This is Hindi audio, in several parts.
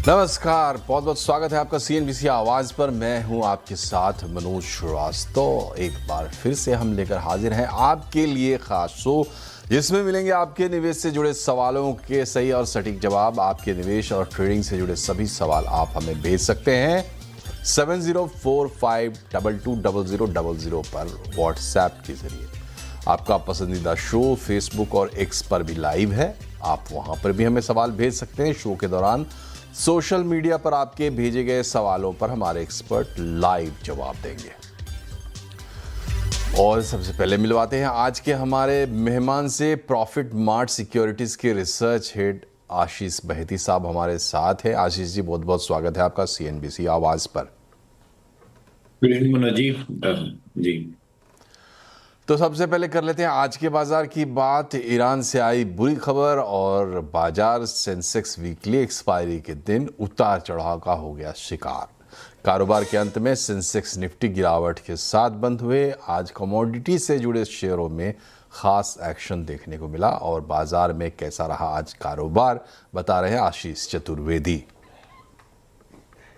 नमस्कार, बहुत बहुत स्वागत है आपका सीएनबीसी आवाज पर। मैं हूं आपके साथ मनोज श्रीवास्तव। एक बार फिर से हम लेकर हाजिर हैं आपके लिए खास शो, जिसमें मिलेंगे आपके निवेश से जुड़े सवालों के सही और सटीक जवाब। आपके निवेश और ट्रेडिंग से जुड़े सभी सवाल आप हमें भेज सकते हैं 7045220000 पर व्हाट्सएप के जरिए। आपका पसंदीदा शो फेसबुक और एक्स पर भी लाइव है, आप वहां पर भी हमें सवाल भेज सकते हैं। शो के दौरान सोशल मीडिया पर आपके भेजे गए सवालों पर हमारे एक्सपर्ट लाइव जवाब देंगे। और सबसे पहले मिलवाते हैं आज के हमारे मेहमान से। प्रॉफिट मार्ट सिक्योरिटीज के रिसर्च हेड आशीष बहेती साहब हमारे साथ है। आशीष जी, बहुत बहुत स्वागत है आपका सीएनबीसी आवाज पर। मनोज जी। तो सबसे पहले कर लेते हैं आज के बाजार की बात। ईरान से आई बुरी खबर और बाजार सेंसेक्स वीकली एक्सपायरी के दिन उतार चढ़ाव का हो गया शिकार। कारोबार के अंत में सेंसेक्स निफ्टी गिरावट के साथ बंद हुए। आज कमोडिटी से जुड़े शेयरों में खास एक्शन देखने को मिला। और बाजार में कैसा रहा आज कारोबार, बता रहे हैं आशीष चतुर्वेदी।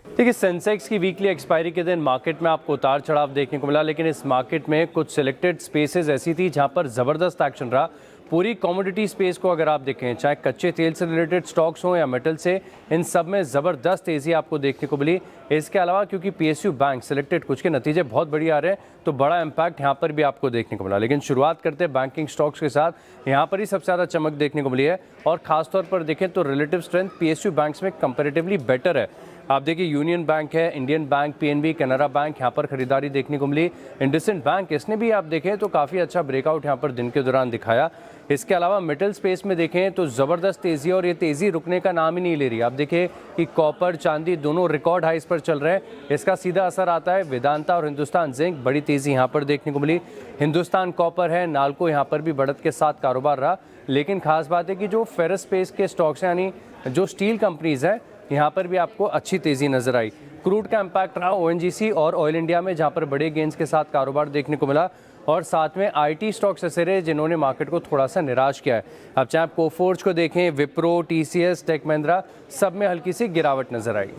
देखिए, सेंसेक्स की वीकली एक्सपायरी के दिन मार्केट में आपको उतार चढ़ाव देखने को मिला, लेकिन इस मार्केट में कुछ सिलेक्टेड स्पेसेस ऐसी थी जहां पर ज़बरदस्त एक्शन रहा। पूरी कमोडिटी स्पेस को अगर आप देखें, चाहे कच्चे तेल से रिलेटेड स्टॉक्स हों या मेटल से, इन सब में ज़बरदस्त तेज़ी आपको देखने को मिली। इसके अलावा क्योंकि पीएसयू बैंक सिलेक्टेड कुछ के नतीजे बहुत बढ़िया आ रहे हैं, तो बड़ा इम्पैक्ट यहाँ पर भी आपको देखने को मिला। लेकिन शुरुआत करते हैं बैंकिंग स्टॉक्स के साथ। यहाँ पर ही सबसे ज़्यादा चमक देखने को मिली है, और खासतौर पर देखें तो रिलेटिव स्ट्रेंथ पीएसयू बैंक्स में कंपेरेटिवली बेटर है। आप देखिए, यूनियन बैंक है, Indian bank, PNB, Canara bank, यहाँ पर खरीदारी देखने को मिली। इंडसइंड बैंक, इसने भी आप देखें तो काफ़ी अच्छा ब्रेकआउट यहाँ पर दिन के दौरान दिखाया। इसके अलावा मेटल स्पेस में देखें तो ज़बरदस्त तेज़ी, और ये तेज़ी रुकने का नाम ही नहीं ले रही। आप देखिए कि कॉपर, चांदी दोनों रिकॉर्ड हाइस पर चल रहे हैं। इसका सीधा असर आता है वेदांता और हिंदुस्तान जिंक, बड़ी तेज़ी यहाँ पर देखने को मिली। हिंदुस्तान कॉपर है, नाल्को यहाँ पर भी बढ़त के साथ कारोबार रहा। लेकिन खास बात है कि जो फेरस स्पेस के स्टॉक्स हैं, यानी जो स्टील कंपनीज़ हैं, यहाँ पर भी आपको अच्छी तेज़ी नजर आई। क्रूड का इम्पैक्ट रहा ओएनजीसी और ऑयल इंडिया में, जहाँ पर बड़े गेंस के साथ कारोबार देखने को मिला। और साथ में आईटी स्टॉक्स ऐसे रहे जिन्होंने मार्केट को थोड़ा सा निराश किया है। अब चाहे आप कोफोर्ज को देखें, विप्रो, टीसीएस, टेक महिंद्रा, सब में हल्की सी गिरावट नजर आई।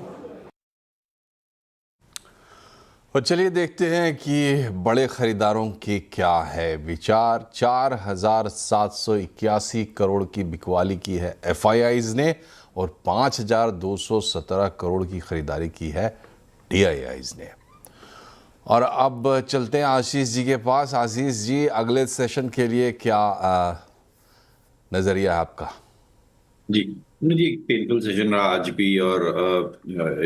और चलिए देखते हैं कि बड़े खरीदारों की क्या है विचार। 4,781 करोड़ की बिकवाली की है एफआईआईज ने, और 5,217 करोड़ की खरीदारी की है डीआईआईज ने। और अब चलते हैं आशीष जी के पास। आशीष जी, अगले सेशन के लिए क्या नजरिया है आपका? जी, मुझे एक पेनफुल सेशन रहा आज भी, और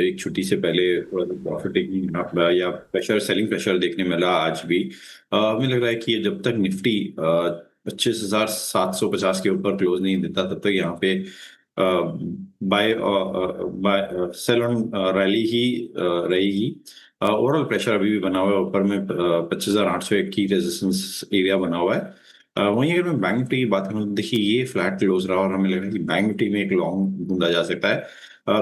एक छुट्टी से पहले प्रॉफिट टेकिंग या प्रेशर, सेलिंग प्रेशर देखने मिला आज भी। हमें लग रहा है कि जब तक निफ्टी 25,750 के ऊपर क्लोज नहीं देता, तब तक यहाँ पे बाय सेल ऑन रैली ही रहेगी। ओवरऑल प्रेशर अभी भी बना हुआ है, ऊपर में 25,800 की रेजिस्टेंस एरिया बना हुआ है। वहीं अगर मैं बैंक निफ्टी की बात करूँ तो देखिए, ये फ्लैट क्लोज रहा, और हमें लग रहा है कि बैंक निफ्टी में एक लॉन्ग ढूंढा जा सकता है।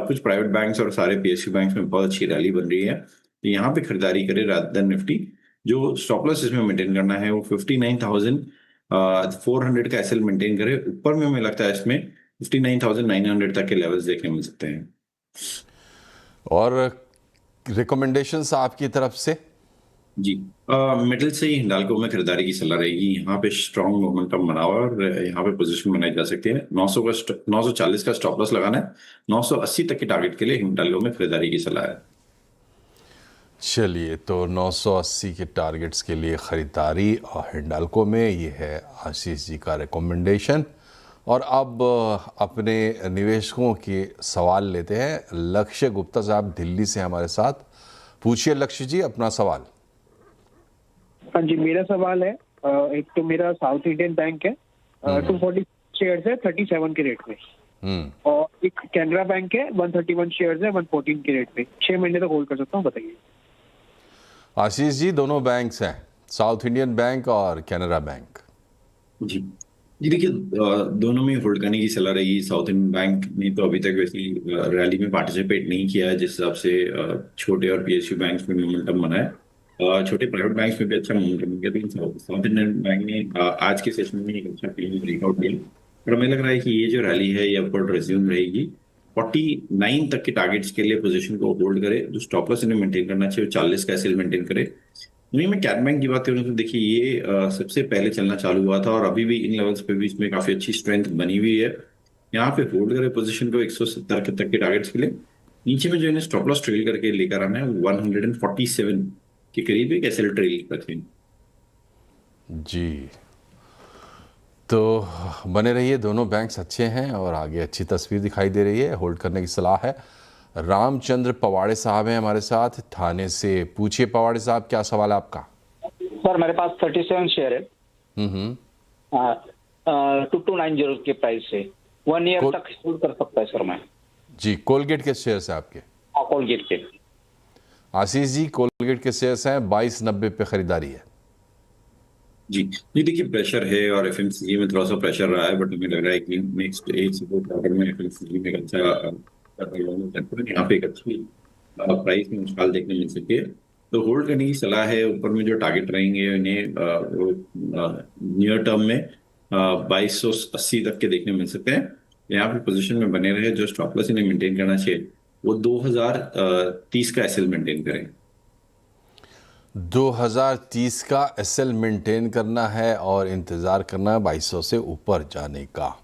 कुछ प्राइवेट बैंक्स और सारे पीएसयू बैंक्स में बहुत अच्छी रैली बन रही है, तो यहाँ पे खरीदारी करे रादर देन निफ्टी। जो स्टॉप लॉस इसमें मेंटेन करना है वो 59,400 का एसएल मेंटेन करे। ऊपर में हमें लगता है इसमें 59,900 तक के लेवल्स देखने मिल सकते हैं। और रिकमेंडेशंस आपकी तरफ से? जी, मिडिल से ही हिंडाल्को में खरीदारी की सलाह रहेगी। यहाँ पे स्ट्रॉन्ग मोमेंटम बना हुआ है, और यहाँ पे पोजीशन बनाई जा सकती है। 940 का स्टॉप लॉस लगाना है। 980 तक के टारगेट के लिए हिंडाल्को में खरीदारी की सलाह है। चलिए, तो 980 के टारगेट्स के लिए खरीदारी और हिंडाल्को में, ये है आशीष जी का रिकमेंडेशन। और अब अपने निवेशकों के सवाल लेते हैं। लक्ष्य गुप्ता साहब दिल्ली से हमारे साथ। पूछिए लक्ष्य जी अपना सवाल। हाँ जी, मेरा सवाल है, एक तो मेरा साउथ इंडियन बैंक है, 240 शेयर्स है 37 के रेट में, और एक कैनरा बैंक है 131 शेयर्स है 114 के रेट में। 6 महीने तक होल्ड कर सकता हूँ, बताइए। आशीष जी, दोनों बैंक्स हैं, साउथ इंडियन बैंक और कैनरा बैंक। जी जी, देखिए, दोनों में होल्ड करने की सलाह रहेगी। साउथ इंडियन बैंक ने तो अभी तक वैसी रैली में पार्टिसिपेट नहीं किया है, जिस हिसाब से छोटे और पीएसयू बैंक्स में मोमेंटम बना है। छोटे प्राइवेट बैंक्स में भी अच्छा मोमेंटम है, लेकिन साउथ इंडियन बैंक ने आज के सेशन में एक अच्छा क्लीन ब्रेकआउट दिया, और हमें लग रहा है कि ये जो रैली है ये अपवर्ड रिज्यूम रहेगी। 49 तक के टारगेट्स के लिए पोजीशन को होल्ड करे। जो स्टॉप लॉस इन्हें मेंटेन करना चाहिए वो 40 का एसएल मेंटेन करे। वहीं मैं कैट बैंक की बात करूँ तो देखिए ये सबसे पहले चलना चालू हुआ था और अभी भी इन लेवल्स पे भी इसमें काफी अच्छी स्ट्रेंथ बनी हुई है। यहाँ पे होल्ड करे पोजीशन को 170 के तक के टारगेट्स के लिए। नीचे में जो इन्हें स्टॉप लॉस ट्रेल करके लेकर आना है 147 के करीब एक एसएल ट्रेल रखें। जी, तो बने रहिए, दोनों बैंक्स अच्छे हैं और आगे अच्छी तस्वीर दिखाई दे रही है। होल्ड करने की सलाह है। रामचंद्र पवाड़े साहब हैं हमारे साथ थाने से। पूछिए पवाड़े साहब, क्या सवाल है आपका? सर मेरे पास 37 शेयर है। 2290 के प्राइस से 1 ईयर तक होल्ड कर सकता है सर मैं। जी, कोलगेट के शेयर्स हैं आपके? कोलगेट के। आशीष जी, कोलगेट के शेयर्स हैं, 2290 पे खरीदारी है। जी जी, देखिए प्रेशर है और एफएमसीजी में थोड़ा सा प्रेशर रहा है, बट हमें लग रहा है कि नेक्स्ट एक से दो क्वार्टर में एफएमसीजी में एक अच्छा यहाँ पे एक अच्छी प्राइस में उछाल देखने मिल सकती है। तो होल्ड करने की सलाह है। ऊपर में जो टारगेट रहेंगे उन्हें नियर टर्म में 2280 तक के देखने मिल सकते हैं। यहाँ पे पोजीशन में बने रहे। जो स्टॉप लॉस इन्हें मेंटेन करना चाहिए वो 2030 का एसएल मेंटेन करें। 2030 का एसएल मेंटेन करना है और इंतज़ार करना है 2200 से ऊपर जाने का।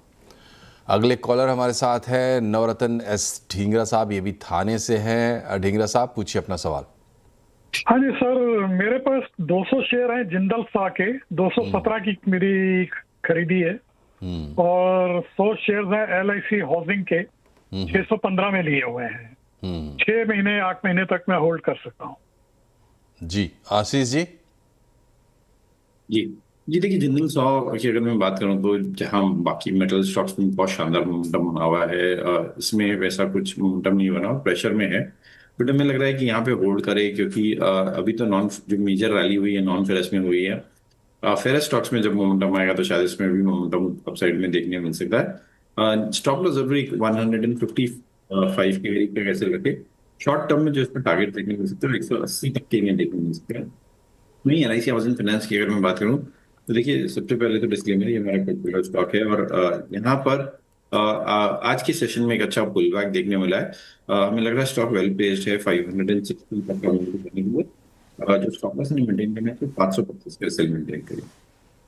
अगले कॉलर हमारे साथ है नवरत्न एस ढींगरा साहब, ये भी थाने से हैं। ढींगरा साहब, पूछिए अपना सवाल। हाँ जी सर, मेरे पास 200 शेयर हैं जिंदल सा के। 217 की मेरी खरीदी है और 100 शेयर हैं LIC हाउसिंग के, 615 में लिए हुए हैं। 6 महीने 8 महीने तक मैं होल्ड कर सकता हूँ। जी, आशीष जी। जी देखिए, जिंदल 100 की अगर मैं बात करूं तो जहां बाकी मेटल स्टॉक्स में बहुत शानदार मोमेंटम बना हुआ है, इसमें वैसा कुछ मोमेंटम नहीं बना, प्रेशर में है। बट हमें लग रहा है कि यहाँ पे होल्ड करे, क्योंकि अभी तो नॉन जो मेजर रैली हुई है नॉन फेरस में हुई है। फेरस स्टॉक्स में जब मोमेंटम आएगा तो शायद इसमें भी मोमेंटम अपसाइड में देखने मिल सकता है। स्टॉप लॉस जरूरी 155 के करीब तक ऐसे रखे। शॉर्ट टर्म में जो इसमें टारगेट देखने मिल सकते हैं 180 तक के लिए देखने मिल सकते हैं। नहीं, LIC हाउसिंग फाइनेंस की अगर मैं बात करूं तो देखिए, सबसे पहले तो डिस्क्लेमर, ये हमारा पोर्टफोलियो स्टॉक है और यहाँ पर आज के सेशन में एक अच्छा पुल बैक देखने मिला है। हमें लग रहा है स्टॉक वेल प्लेस्ड है 560 तक का मूव करने के लिए। जो स्टॉप लॉस मेंटेन करना है तो 525 का सेल मेंटेन करें।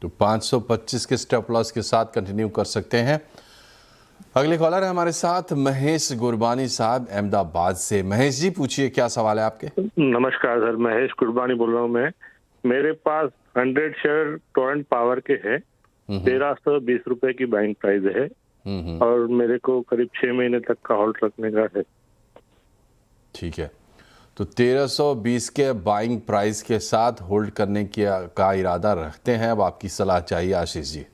तो 525 के स्टॉप लॉस के साथ कंटिन्यू कर सकते हैं। अगले कॉलर है हमारे साथ महेश गुरबानी साहब, अहमदाबाद से। महेश जी, पूछिए क्या सवाल है आपके? नमस्कार सर, महेश गुरबानी बोल रहा हूँ मैं। मेरे पास 100 शेयर टोरेंट पावर के हैं, 1320 रुपए की बाइंग प्राइस है और मेरे को करीब 6 महीने तक का होल्ड रखने का है। ठीक है, तो 1320 के बाइंग प्राइस के साथ होल्ड करने का इरादा रखते हैं। अब आपकी सलाह चाहिए आशीष जी।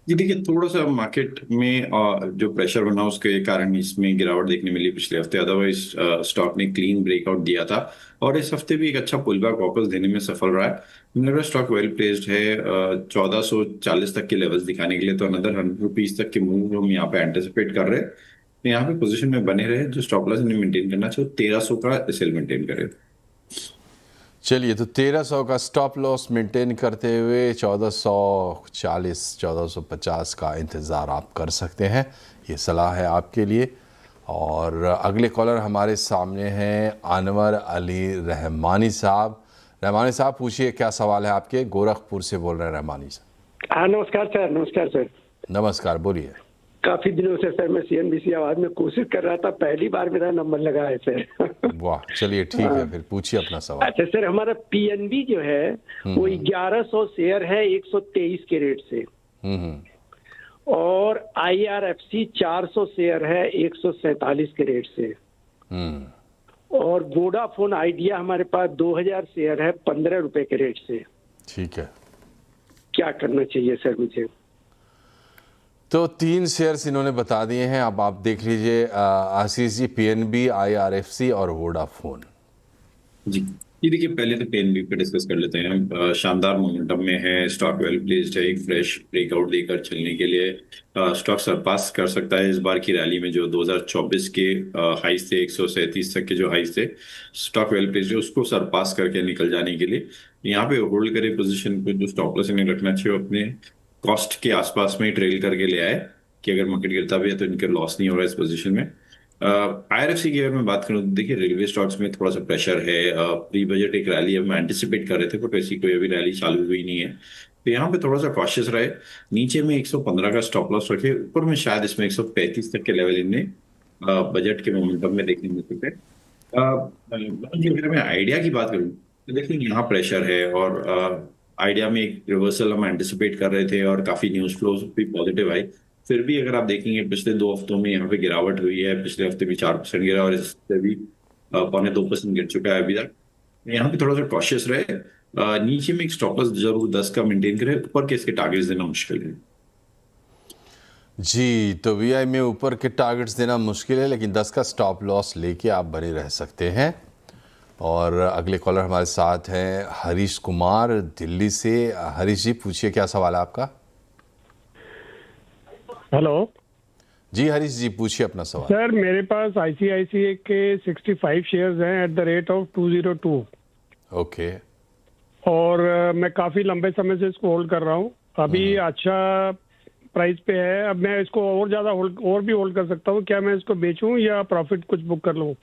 जी देखिए, थोड़ा सा मार्केट में जो प्रेशर बना उसके कारण इसमें गिरावट देखने मिली पिछले हफ्ते। अदरवाइज स्टॉक ने क्लीन ब्रेकआउट दिया था और इस हफ्ते भी एक अच्छा पुल बैक वापस देने में सफल रहा है। मेरा स्टॉक वेल प्लेस्ड है 1440 तक के लेवल्स दिखाने के लिए। तो अनदर 100 रुपीज तक के मूव हम यहाँ पे एंटिसिपेट कर रहे हैं। तो यहाँ पे पोजीशन में बने रहे। जो स्टॉप लॉस मेंटेन करना चाहिए 1300 का एसएल मेंटेन करे। चलिए, तो 1300 का स्टॉप लॉस मेंटेन करते हुए 1440 1450 का इंतज़ार आप कर सकते हैं। ये सलाह है आपके लिए। और अगले कॉलर हमारे सामने हैं अनवर अली रहमानी साहब। रहमानी साहब, पूछिए क्या सवाल है आपके? गोरखपुर से बोल रहे हैं रहमानी साहब। हाँ, नमस्कार सर। नमस्कार सर। नमस्कार, बोलिए। काफी दिनों से सर मैं CNBC आवाज में कोशिश कर रहा था, पहली बार मेरा नंबर लगा है सर। वाह, चलिए ठीक है, फिर पूछिए अपना सवाल। अच्छा सर, हमारा PNB जो है वो 1100 शेयर है 123 के रेट से, और IRFC 400 शेयर है 147 के रेट से, और वोडाफोन आइडिया हमारे पास 2000 शेयर है 15 रुपए के रेट से। ठीक है, क्या करना चाहिए सर मुझे? तो 3 शेयर्स इन्होंने बता दिए हैं। अब आप देख लीजिए आशीष जी, PNB, IRFC और वोडाफोन। जी देखिए, पहले तो PNB पे डिस्कस कर लेते हैं। शानदार मोमेंटम में है, स्टॉक वेल प्लेस्ड है, एक फ्रेश ब्रेकआउट देकर चलने के लिए स्टॉक सरपास कर सकता है इस बार की रैली में। जो 2024 के हाइस थे 137 तक के जो हाइस थे, स्टॉक वेल प्लेस्ड है, उसको सरपास करके निकल जाने के लिए यहाँ पे होल्ड करे पोजीशन को। जो स्टॉप लॉस इन्हें रखना चाहिए अपने कॉस्ट के आसपास में ट्रेल करके ले आए। कि अगर मार्केट गिरता भी है तो इनके लॉस नहीं हो रहा है इस पोजीशन में। IRFC की अगर मैं बात करूँ तो देखिए रेलवे स्टॉक्स में थोड़ा सा प्रेशर है। प्री बजट एक रैली हम एंटिसिपेट कर रहे थे, बट वैसी कोई अभी रैली चालू हुई नहीं है, तो यहाँ पे थोड़ा सा कॉशियस रहे। नीचे में 115 का स्टॉप लॉस रखे, ऊपर में शायद इसमें 135 तक के लेवल इन्हें बजट के मोमेंटम में देखने मिल सकते हैं। अगर मैं आइडिया की बात करूँ तो देखिए यहाँ प्रेशर है, और आइडिया में एक रिवर्सल हम एंटिसिपेट कर रहे थे और काफी न्यूज फ्लो भी पॉजिटिव आई। फिर भी अगर आप देखेंगे पिछले 2 हफ्तों में यहाँ पे गिरावट हुई है, पिछले हफ्ते भी 4% गिरा और इससे भी 1.25% गिर चुका है अभी तक। यहाँ पे थोड़ा सा कॉशियस रहे। नीचे में एक स्टॉप लॉस जरूर 10 का मेंटेन करें, ऊपर के इसके टारगेट्स देना मुश्किल है। जी, तो VI में ऊपर के टारगेट्स देना मुश्किल है, लेकिन 10 का स्टॉप लॉस लेके आप बने रह सकते हैं। और अगले कॉलर हमारे साथ हैं हरीश कुमार दिल्ली से। हरीश जी, पूछिए क्या सवाल है आपका। हेलो जी हरीश जी, पूछिए अपना सवाल। सर, मेरे पास ICICI के 65 शेयर्स हैं at the rate of 202। Okay. और मैं काफी लंबे समय से इसको होल्ड कर रहा हूँ। अभी अच्छा प्राइस पे है। अब मैं इसको और ज्यादा और भी होल्ड कर सकता हूँ। क्या मैं इसको बेचूं या प्रॉफिट कुछ बुक कर लूँ?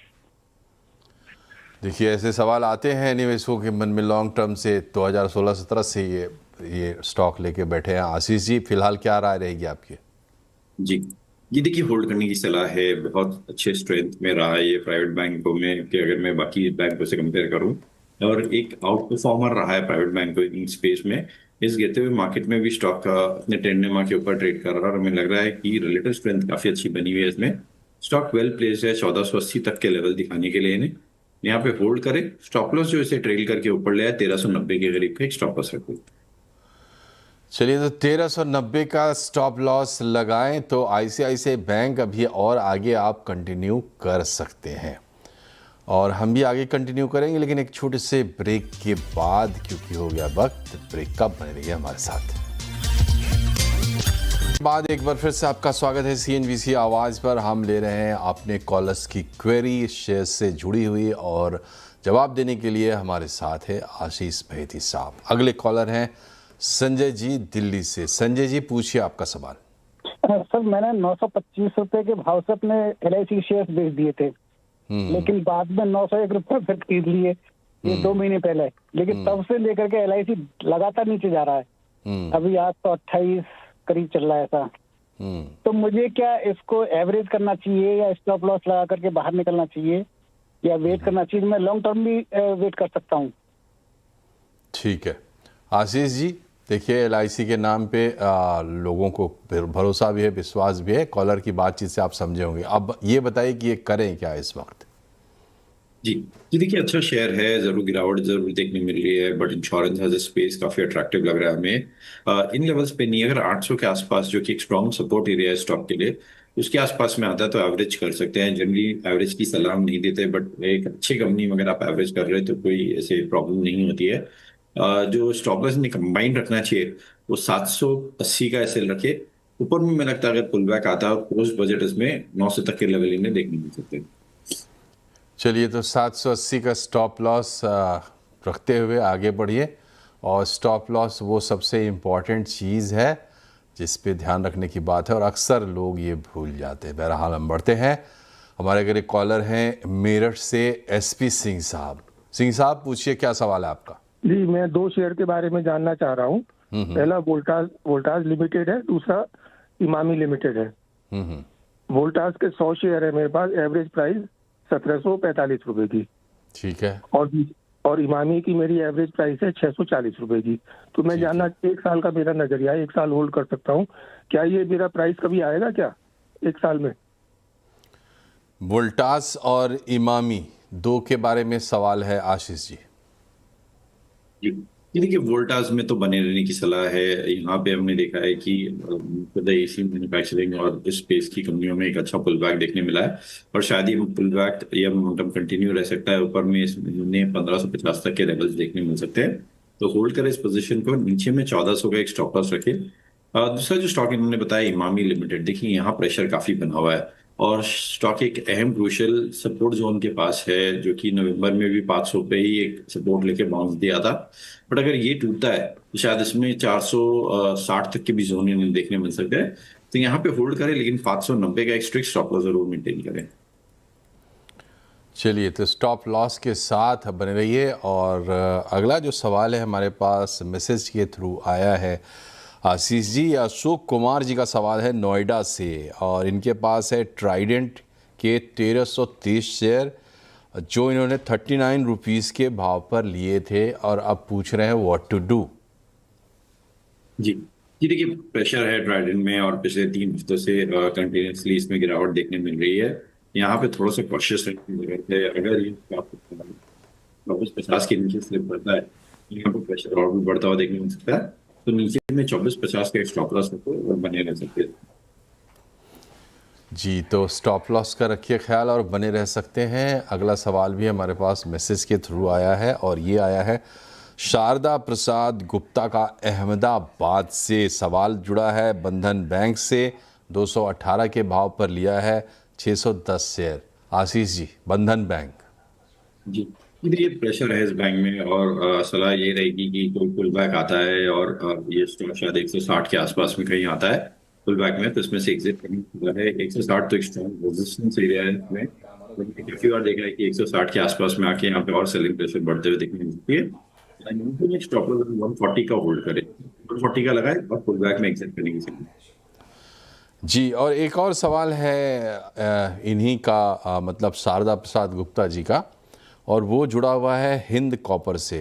देखिए, ऐसे सवाल आते हैं निवेशकों के मन में लॉन्ग टर्म से। 2016-17 से ये स्टॉक लेके बैठे हैं। आशीष जी, फिलहाल क्या राय रहेगी आपकी? जी, ये देखिए होल्ड करने की सलाह है। बहुत अच्छे स्ट्रेंथ में रहा है ये प्राइवेट बैंकों में, कि अगर मैं बाकी बैंकों से कंपेयर करूं, और एक आउट परफॉर्मर रहा है प्राइवेट बैंकिंग स्पेस में। इस गिरते हुए मार्केट में भी स्टॉक अपने टेंडेमा के ऊपर ट्रेड कर रहा है, और हमें लग रहा है कि रिलेटिव स्ट्रेंथ काफी अच्छी बनी हुई है इसमें। स्टॉक वेल प्लेस्ड है 1480 तक के लेवल दिखाने के लिए। इन्हें यहाँ पे होल्ड करें। स्टॉप लॉस जो इसे ट्रेल करके ऊपर ले आए 1390 के करीब का एक स्टॉप लॉस रखें। चलिए, तो 1390 का स्टॉप लॉस लगाएं तो ICICI बैंक अभी और आगे आप कंटिन्यू कर सकते हैं, और हम भी आगे कंटिन्यू करेंगे, लेकिन एक छोटे से ब्रेक के बाद, क्योंकि हो गया वक्त ब्रेक का। बने रहिए हमारे साथ। बाद एक बार फिर से आपका स्वागत है CNBC आवाज़ पर। हम ले रहे हैं अपने कॉलर्स की क्वेरी शेयर से जुड़ी हुई, और जवाब देने के लिए हमारे साथ है आशीष भैती साहब। अगले कॉलर हैं संजय जी दिल्ली से। संजय जी, पूछिए आपका सवाल। सर, मैंने 925 रुपए के भाव से अपने LIC शेयर बेच दिए थे, लेकिन बाद में 901 रुपए फिर खरीद लिए, ये 2 महीने पहले। लेकिन तब से लेकर के LIC लगातार नीचे जा रहा है। अभी आज तो 28 करीब चल रहा है ऐसा। तो मुझे क्या इसको एवरेज करना चाहिए या स्टॉप लॉस लगा करके बाहर निकलना चाहिए, या वेट करना चाहिए? मैं लॉन्ग टर्म भी वेट कर सकता हूँ। ठीक है आशीष जी, देखिए LIC के नाम पे लोगों को भरोसा भी है, विश्वास भी है। कॉलर की बातचीत से आप समझे होंगे। अब ये बताइए कि ये करें क्या इस वक्त? जी देखिए, अच्छा शेयर है, जरूर गिरावट जरूर देखने मिल रही है, but insurance as a space काफी अट्रैक्टिव लग रहा है हमें। इन लेवल्स पे नहीं, अगर 800 के आसपास, जो कि एक स्ट्रॉन्ग सपोर्ट एरिया है स्टॉक के लिए, उसके आसपास में आता है तो एवरेज कर सकते हैं। जनरली एवरेज की सलाह हम नहीं देते, बट एक अच्छी कंपनी में अगर आप एवरेज कर रहे हैं तो कोई ऐसे प्रॉब्लम नहीं होती है। जो स्टॉप लॉस ने कंबाइंड रखना चाहिए वो 780 का एसएल रखे। ऊपर में मैं लगता है अगर पुल बैक आता है पोस्ट बजट, इसमें 900 तक के लेवल इन्हें देखने मिल सकते हैं। चलिए, तो 780 का स्टॉप लॉस रखते हुए आगे बढ़िए। और स्टॉप लॉस वो सबसे इम्पॉर्टेंट चीज़ है जिस पे ध्यान रखने की बात है, और अक्सर लोग ये भूल जाते हैं। बहरहाल हम बढ़ते हैं। हमारे अगर एक कॉलर हैं मेरठ से SP सिंह साहब। सिंह साहब, पूछिए क्या सवाल है आपका? जी, मैं 2 शेयर के बारे में जानना चाह रहा हूँ। पहला वोल्टास लिमिटेड है, दूसरा इमामी लिमिटेड है। वोल्टास के 100 शेयर है मेरे पास, एवरेज प्राइस 1745 रुपए की। ठीक है। और इमामी की मेरी एवरेज प्राइस है 640 रुपए की। तो मैं जानना, 1 साल का मेरा नजरिया है, 1 साल होल्ड कर सकता हूँ क्या? ये मेरा प्राइस कभी आएगा क्या 1 साल में? वोल्टास और इमामी 2 के बारे में सवाल है आशीष जी। ये देखिए, वोल्टास में तो बने रहने की सलाह है। यहाँ पे हमने देखा है कि AC मैन्युफैक्चरिंग और इस स्पेस की कंपनियों में एक अच्छा पुल बैक देखने मिला है, और शायद ये पुल बैक या मोमेंटम कंटिन्यू रह सकता है। ऊपर में इसमें 1550 तक के लेवल्स देखने मिल सकते हैं, तो होल्ड करें इस पोजीशन को। नीचे में 1400 का एक स्टॉप लॉस रखे। दूसरा जो स्टॉक इन्होंने बताया इमामी लिमिटेड, देखिए यहाँ प्रेशर काफी बना हुआ है, और स्टॉक एक अहम क्रूशियल सपोर्ट जोन के पास है, जो कि नवंबर में भी 500 पे ही एक सपोर्ट लेके बाउंस दिया था। बट अगर ये टूटता है तो शायद इसमें 460 तक के भी जोन इन्हें देखने मिल सकते हैं। तो यहाँ पे होल्ड करें, लेकिन 590 का एक स्ट्रिक्ट स्टॉप लॉस जरूर मेंटेन करें। चलिए, तो स्टॉप लॉस के साथ बने रहिए। और अगला जो सवाल है हमारे पास मैसेज के थ्रू आया है आशीष जी, अशोक कुमार जी का सवाल है नोएडा से, और इनके पास है ट्राइडेंट के 1330 शेयर जो इन्होंने 39 रुपीज़ के भाव पर लिए थे, और अब पूछ रहे हैं व्हाट टू डू। जी देखिए, प्रेशर है ट्राइडेंट में और पिछले 3 हफ्तों से कंटिन्यूसली इसमें गिरावट देखने मिल रही है। यहाँ पे थोड़ा सा कॉशियस रहने की जरूरत है। अगर ये 2450 के नीचे स्लिप करता है, यहाँ पे प्रेशर और भी बढ़ता हुआ देखने मिल सकता है। तो नीचे में 2450 का एक स्टॉप लॉस बने रह सकते हैं। जी, तो स्टॉप लॉस का रखिए ख्याल और बने रह सकते हैं। अगला सवाल भी हमारे पास मैसेज के थ्रू आया है, और ये आया है शारदा प्रसाद गुप्ता का अहमदाबाद से। सवाल जुड़ा है बंधन बैंक से, 218 के भाव पर लिया है 610 शेयर। आशीष जी, बंधन बैंक। जी देखिए, प्रेशर है इस बैंक में, और सलाह ये रहेगी कि कोई पुल बैक आता है और ये स्टॉक शायद 160 के आसपास में कहीं आता है पुल बैक में, तो इसमें से एग्जिट करना है। 160 तो एक स्ट्रॉन्ग रेजिस्टेंस एरिया है इसमें। काफी बार देखा है कि 160 के आसपास में आके यहाँ पे और सेलिंग प्रेशर बढ़ते हुए देखने मिलती है। स्टॉप लॉस 140 का होल्ड करें, 140 का लगाए और पुल बैक में एग्जिट करने की। जी, और एक और सवाल है इन्हीं का मतलब शारदा प्रसाद गुप्ता जी का, और वो जुड़ा हुआ है हिंद कॉपर से।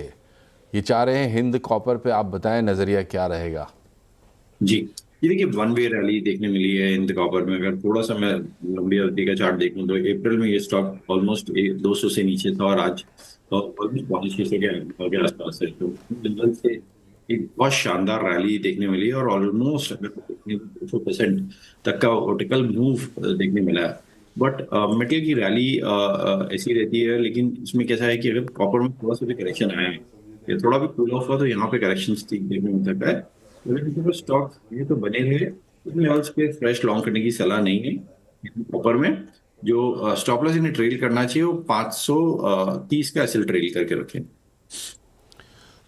ये चाह रहे हैं हिंद कॉपर पे आप बताएं नज़रिया क्या रहेगा। जी ये देखिए, वन वे रैली देखने मिली है हिंद कॉपर में। अगर थोड़ा सा मैं लंबी अवधि का चार्ट देखूं तो अप्रैल में ये स्टॉक ऑलमोस्ट 200 से नीचे था, और आज ऑलमोस्ट 600 के आसपास है। तो लेवल से एक बहुत शानदार रैली देखने मिली है, और ऑलमोस्ट 200% तक का वर्टिकल मूव देखने मिला है। बट मेटल की रैली ऐसी रहती है, लेकिन इसमें कैसा है कि अगर कॉपर में थोड़ा सा भी करेक्शन आया है या थोड़ा भी कूल ऑफ हुआ तो यहाँ पे करेक्शन देखने मिल सकता है। लेकिन स्टॉक ये तो बने हुए लेवल्स पे फ्रेश लॉन्ग करने की सलाह नहीं है कॉपर में। जो स्टॉप लॉस इन्हें ट्रेल करना चाहिए वो 530 का एसएल ट्रेल करके रखें।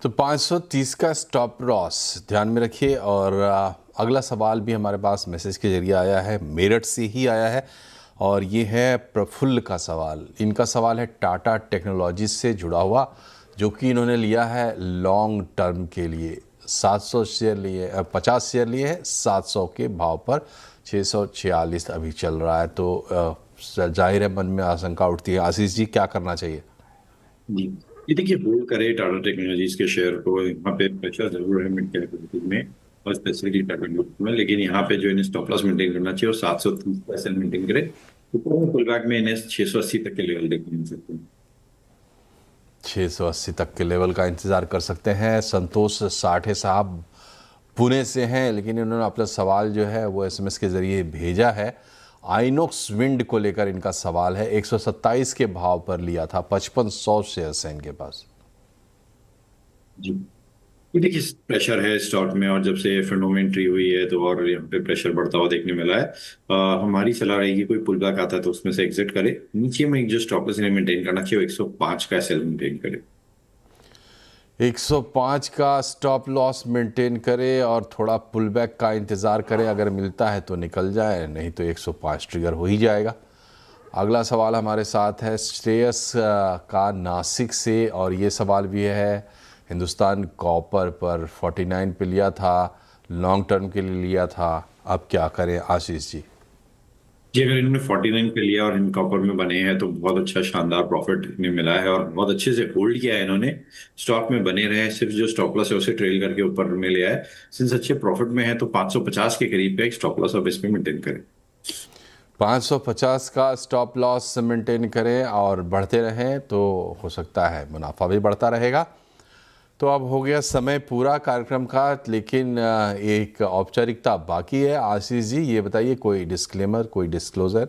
तो 530 का स्टॉप लॉस ध्यान में रखिए। और अगला सवाल भी हमारे पास मैसेज के जरिए आया है, मेरठ से ही आया है, और ये है प्रफुल्ल का सवाल। इनका सवाल है टाटा टेक्नोलॉजीज से जुड़ा हुआ, जो कि इन्होंने लिया है लॉन्ग टर्म के लिए। 700 शेयर लिए, 50 शेयर लिए हैं 700 के भाव पर, 646 अभी चल रहा है। तो जाहिर है मन में आशंका उठती है। आशीष जी, क्या करना चाहिए? जी ये देखिए, होल्ड करे टाटा टेक्नोलॉजीज के शेयर को। यहाँ पे प्रेशर जरूर है मिड कैप में और स्पेसिफिकली टाटा में, लेकिन यहाँ पे जो इन्हें स्टॉप लॉस मेंटेन करना चाहिए और 730 का एसएल मेंटेन करे। तो पुल बैक में इन्हें 680 तक के लेवल देखने मिल सकते हैं। 680 तक के लेवल का इंतज़ार कर सकते हैं। संतोष साठे साहब पुणे से हैं, लेकिन इन्होंने अपना सवाल जो है वो एसएमएस के ज़रिए भेजा है। आइनॉक्स विंड को लेकर इनका सवाल है। 127 के भाव पर लिया था, 5500 शेयर्स हैं इनके पास। जी ये देखिए, प्रेशर है स्टॉक में, और जब से फंडों एंट्री हुई है तो और यहाँ पे प्रेशर बढ़ता हुआ देखने मिला है। हमारी सलाह रहेगी कोई पुल बैक आता है तो उसमें से एग्जिट करे। नीचे में एक जो स्टॉप लॉस इन्हें मेंटेन करना चाहिए 105 का एसएल मेंटेन करे। 105 का स्टॉप लॉस मेंटेन करे और थोड़ा पुल बैक का इंतज़ार करें। अगर मिलता है तो निकल जाए, नहीं तो 105 ट्रिगर हो ही जाएगा। अगला सवाल हमारे साथ है श्रेयस का नासिक से, और ये सवाल भी है हिंदुस्तान कॉपर पर 49 पे लिया था, लॉन्ग टर्म के लिए लिया था, अब क्या करें आशीष जी? जी अगर इन्होंने 49 पे लिया और इन कॉपर में बने हैं तो बहुत अच्छा शानदार प्रॉफिट इन्हें मिला है, और बहुत अच्छे से होल्ड किया है इन्होंने, स्टॉक में बने रहे। सिर्फ जो स्टॉप लॉस है उसे ट्रेल करके ऊपर में लिया है। सिंस अच्छे प्रॉफिट में है तो 550 के करीब पे एक स्टॉप लॉस अब इसमें मेंटेन करें। 550 का स्टॉप लॉस मेंटेन करें और बढ़ते रहें तो हो सकता है मुनाफा भी बढ़ता रहेगा। तो अब हो गया समय पूरा कार्यक्रम का, लेकिन एक औपचारिकता बाकी है। आशीष जी, ये बताइए कोई डिस्क्लेमर, कोई डिस्क्लोजर?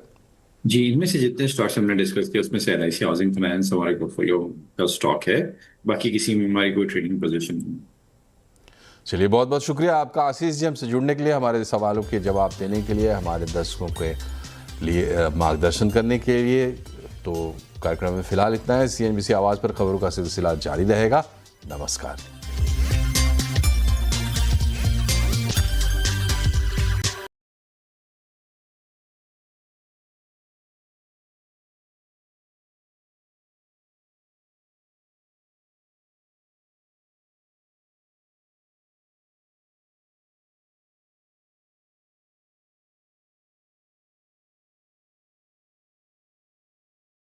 जी इनमें से जितने स्टॉक्स हमने डिस्कस किए उसमें से LIC हाउसिंग फाइनेंस हमारे पोर्टफोलियो का स्टॉक है, बाकी किसी में हमारी कोई ट्रेडिंग पोजीशन नहीं। चलिए, बहुत बहुत शुक्रिया आपका आशीष जी, हमसे जुड़ने के लिए, हमारे सवालों के जवाब देने के लिए, हमारे दर्शकों के लिए मार्गदर्शन करने के लिए। तो कार्यक्रम में फिलहाल इतना है। CNBC आवाज़ पर खबरों का सिलसिला जारी रहेगा। नमस्कार।